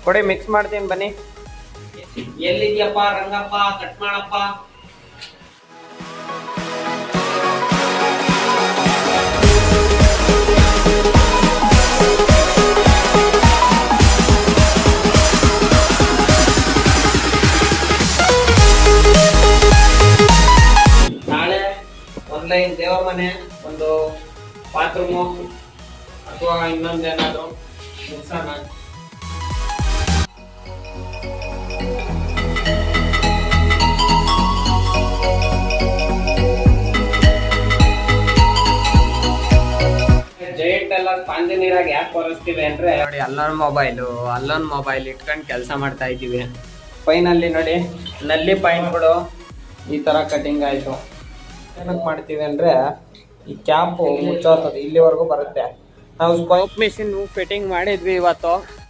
ಕೊಡಿ ಮಿಕ್ಸ್ ಮಾಡ್ತೀನಿ ಬನ್ನಿ. ಎಲ್ಲಿದ್ಯಪ್ಪ ರಂಗಪ್ಪ, ಕಟ್ ಮಾಡಪ್ಪ. ನಾಳೆ ಒಂದೈದು ದೇವರ ಮನೆ, ಒಂದು ಬಾತ್ರೂಮು ಅಥವಾ ಇನ್ನೊಂದೇನಾದ್ರು ಮುಗಿಸೋಣ. ಜೈಂಟ್ ಎಲ್ಲ ಸ್ಪಾಂಜಿ ನೀರಾಗ ಯಾಕೆ ಬರೆಸ್ತೀವಿ ಅಂದ್ರೆ ನೋಡಿ ಅಲ್ಲೊಂದು ಮೊಬೈಲ್ ಇಟ್ಕೊಂಡು ಕೆಲಸ ಮಾಡ್ತಾ ಇದ್ದೀವಿ. ಪೈನಲ್ಲಿ ನೋಡಿ ನಲ್ಲಿ ಪಾಯಿಂಟ್ಗಳು ಈ ತರ ಕಟಿಂಗ್ ಆಯ್ತು. ಏನಕ್ಕೆ ಮಾಡ್ತೀವಿ ಅಂದ್ರೆ ಈ ಕ್ಯಾಪ್ ಮುಚ್ಚೋತದೆ, ಇಲ್ಲಿವರೆಗೂ ಬರುತ್ತೆ. ನಾವು ಸ್ಕೋಪ್ ಮಿಷಿನ್ ಫಿಟ್ಟಿಂಗ್ ಮಾಡಿದ್ವಿ ಇವತ್ತು.